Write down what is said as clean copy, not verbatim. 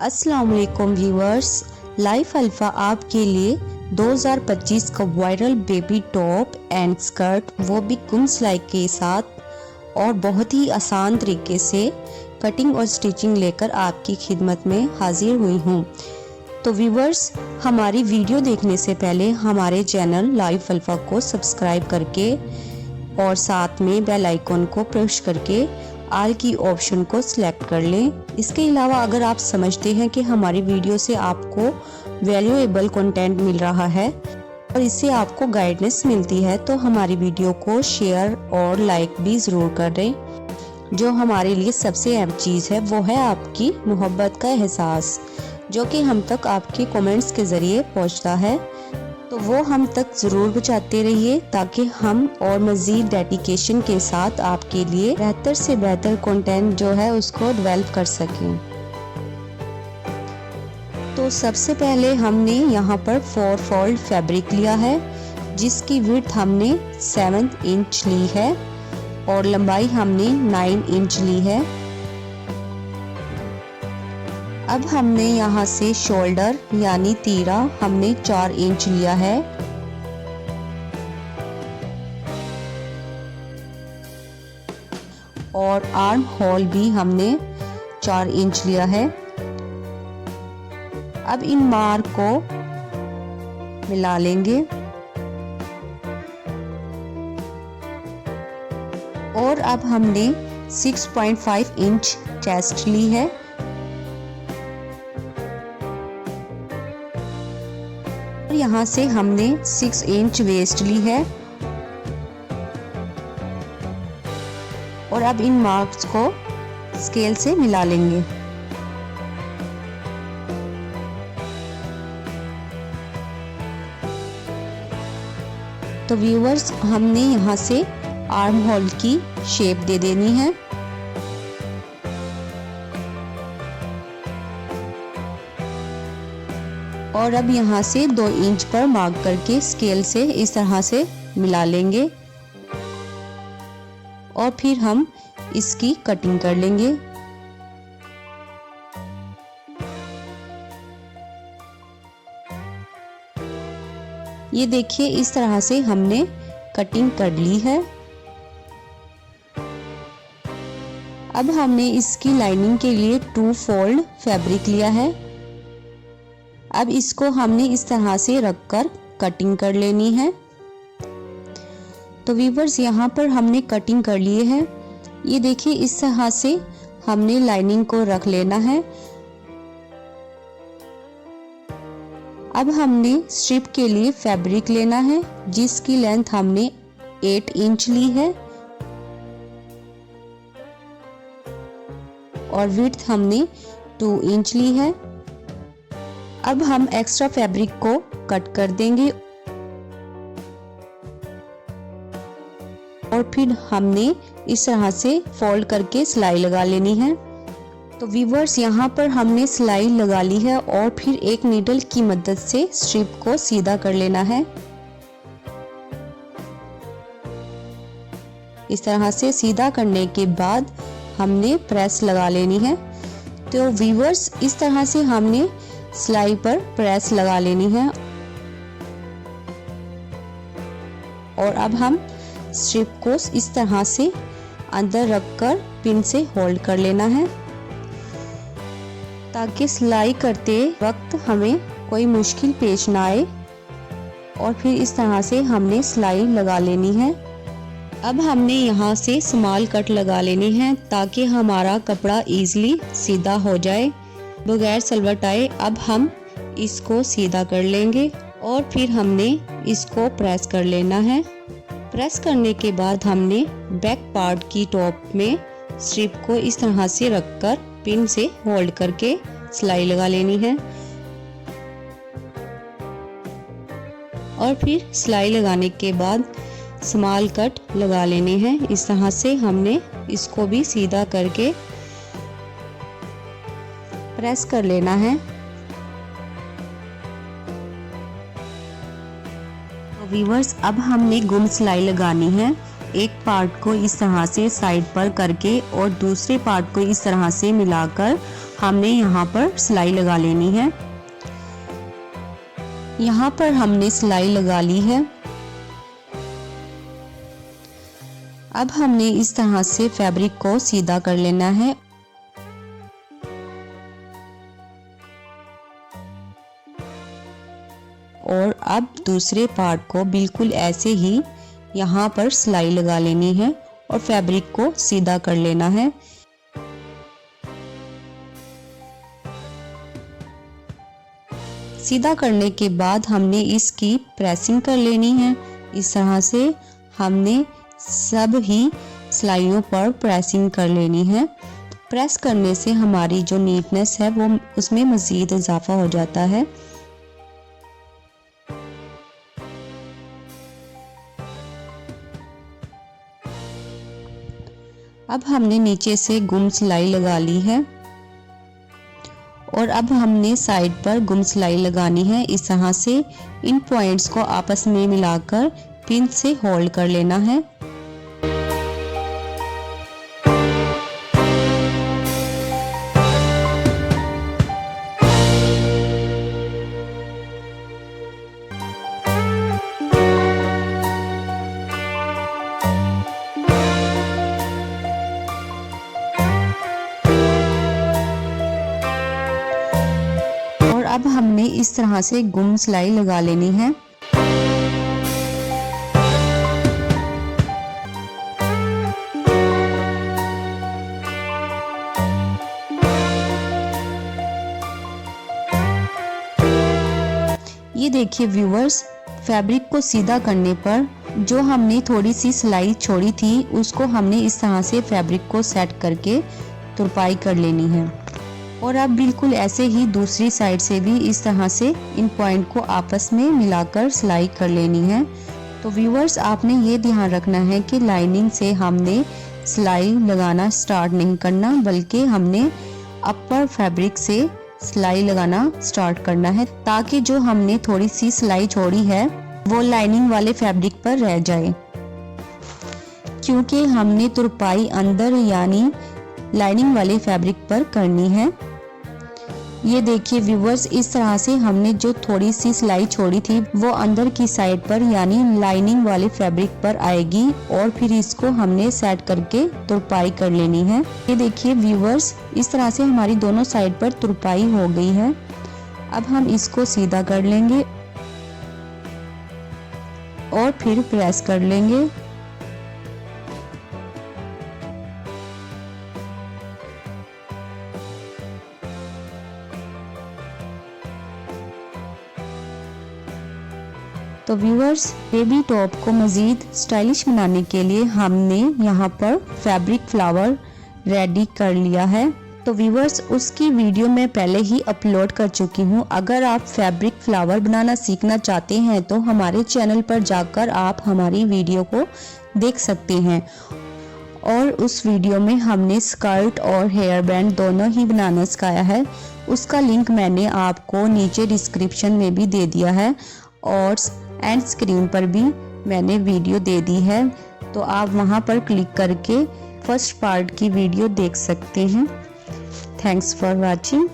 अस्सलाम वालेकुम viewers, life alpha आपके लिए 2025 का viral baby top and skirt, वो भी गुम सिलाई के साथ और बहुत ही आसान तरीके से कटिंग और स्टिचिंग लेकर आपकी खिदमत में हाजिर हुई हूँ। तो व्यूअर्स, हमारी वीडियो देखने से पहले हमारे चैनल लाइफ अल्फा को सब्सक्राइब करके और साथ में बेल आइकन को प्रेस करके आल की ऑप्शन को सिलेक्ट कर लें। इसके अलावा अगर आप समझते हैं कि हमारी वीडियो से आपको वैल्यूएबल कंटेंट मिल रहा है और इससे आपको गाइडेंस मिलती है, तो हमारी वीडियो को शेयर और लाइक भी ज़रूर कर दें। जो हमारे लिए सबसे अहम चीज़ है वो है आपकी मोहब्बत का एहसास, जो कि हम तक आपके कमेंट्स के ज़रिए पहुंचता है। तो वो हम तक ज़रूर पहुँचाते रहिए ताकि हम और मज़ीद डेडिकेशन के साथ आपके लिए बेहतर से बेहतर कंटेंट जो है उसको डेवलप कर सकें। तो सबसे पहले हमने यहाँ पर 4 फोल्ड फैब्रिक लिया है, जिसकी विड्थ हमने 7 इंच ली है और लंबाई हमने 9 इंच ली है। अब हमने यहाँ से शोल्डर यानी तीरा हमने 4 इंच लिया है और आर्म होल भी हमने 4 इंच लिया है। अब इन मार्क को मिला लेंगे और अब हमने 6.5 इंच चेस्ट ली है और यहाँ से हमने 6 इंच वेस्ट ली है और अब इन मार्क्स को स्केल से मिला लेंगे। तो व्यूअर्स, हमने यहाँ से आर्म होल की शेप दे देनी है। और अब यहाँ से 2 इंच पर मार्क करके स्केल से इस तरह से मिला लेंगे और फिर हम इसकी कटिंग कर लेंगे। ये देखिए, इस तरह से हमने कटिंग कर ली है। अब हमने इसकी लाइनिंग के लिए 2 फोल्ड फैब्रिक लिया है। अब इसको हमने इस तरह से रखकर कटिंग कर लेनी है। तो व्यूअर्स, यहाँ पर हमने कटिंग कर लिए है। ये देखिए, इस तरह से हमने लाइनिंग को रख लेना है। अब हमने स्ट्रिप के लिए फैब्रिक लेना है, जिसकी लेंथ हमने 8 इंच ली है और विड्थ हमने 2 इंच ली है। अब हम एक्स्ट्रा फैब्रिक को कट कर देंगे और फिर हमने इस तरह से फोल्ड करके सिलाई लगा लेनी है। तो व्यूअर्स, यहाँ पर हमने सिलाई लगा ली है और फिर एक नीडल की मदद से स्ट्रिप को सीधा कर लेना है। इस तरह से सीधा करने के बाद हमने प्रेस लगा लेनी है। तो व्यूअर्स, इस तरह से हमने सिलाई पर प्रेस लगा लेनी है और अब हम स्ट्रिप को इस तरह से अंदर रखकर पिन से होल्ड कर लेना है, ताकि सिलाई करते वक्त हमें कोई मुश्किल पेश ना आए। और फिर इस तरह से हमने सिलाई लगा लेनी है। अब हमने यहाँ से स्मॉल कट लगा लेनी है ताकि हमारा कपड़ा इजीली सीधा हो जाए बगैर सलवट आए। अब हम इसको सीधा कर लेंगे और फिर हमने इसको प्रेस कर लेना है। प्रेस करने के बाद हमने बैक पार्ट की टॉप में स्ट्रिप को इस तरह से रखकर पिन से होल्ड करके सिलाई लगा लेनी है और फिर सिलाई लगाने के बाद स्मॉल कट लगा लेने हैं। इस तरह से हमने इसको भी सीधा करके प्रेस कर लेना है। तो व्यूअर्स, अब हमने गुम सिलाई लगानी है। एक पार्ट को इस तरह से साइड पर करके और दूसरे पार्ट को इस तरह से मिलाकर हमने यहाँ पर सिलाई लगा लेनी है। यहाँ पर हमने सिलाई लगा ली है। अब हमने इस तरह से फैब्रिक को सीधा कर लेना है। और अब दूसरे पार्ट को बिल्कुल ऐसे ही यहाँ पर सिलाई लगा लेनी है और फैब्रिक को सीधा कर लेना है। सीधा करने के बाद हमने इसकी प्रेसिंग कर लेनी है। इस तरह से हमने सब ही सिलाइयों पर प्रेसिंग कर लेनी है। प्रेस करने से हमारी जो नीटनेस है वो उसमें मज़ीद इजाफा हो जाता है। अब हमने नीचे से गुम सिलाई लगा ली है और अब हमने साइड पर गुम सिलाई लगानी है। इस तरह से इन पॉइंट्स को आपस में मिलाकर पिन से होल्ड कर लेना है। अब हमने इस तरह से गुम सिलाई लगा लेनी है। ये देखिए व्यूअर्स, फैब्रिक को सीधा करने पर जो हमने थोड़ी सी सिलाई छोड़ी थी उसको हमने इस तरह से फैब्रिक को सेट करके तुरपाई कर लेनी है। और अब बिल्कुल ऐसे ही दूसरी साइड से भी इस तरह से इन पॉइंट को आपस में मिलाकर सिलाई कर लेनी है। तो व्यूअर्स, आपने ये ध्यान रखना है कि लाइनिंग से हमने सिलाई लगाना स्टार्ट नहीं करना, बल्कि हमने अपर फैब्रिक से सिलाई लगाना स्टार्ट करना है, ताकि जो हमने थोड़ी सी सिलाई छोड़ी है वो लाइनिंग वाले फैब्रिक पर रह जाए, क्योंकि हमने तुरपाई अंदर यानी लाइनिंग वाले फैब्रिक पर करनी है। ये देखिए व्यूअर्स, इस तरह से हमने जो थोड़ी सी सिलाई छोड़ी थी वो अंदर की साइड पर यानी लाइनिंग वाले फैब्रिक पर आएगी और फिर इसको हमने सेट करके तुरपाई कर लेनी है। ये देखिए व्यूअर्स, इस तरह से हमारी दोनों साइड पर तुरपाई हो गई है। अब हम इसको सीधा कर लेंगे और फिर प्रेस कर लेंगे। तो व्यूअर्स, बेबी टॉप को मज़ीद स्टाइलिश बनाने के लिए हमने यहाँ पर फैब्रिक फ्लावर रेडी कर लिया है। तो व्यूअर्स, उसकी वीडियो मैं पहले ही अपलोड कर चुकी हूँ। अगर आप फैब्रिक फ्लावर बनाना सीखना चाहते हैं तो हमारे चैनल पर जाकर आप हमारी वीडियो को देख सकते हैं। और उस वीडियो में हमने स्कर्ट और हेयर बैंड दोनों ही बनाना सिखाया है। उसका लिंक मैंने आपको नीचे डिस्क्रिप्शन में भी दे दिया है और एंड स्क्रीन पर भी मैंने वीडियो दे दी है, तो आप वहां पर क्लिक करके फर्स्ट पार्ट की वीडियो देख सकते हैं। Thanks for watching.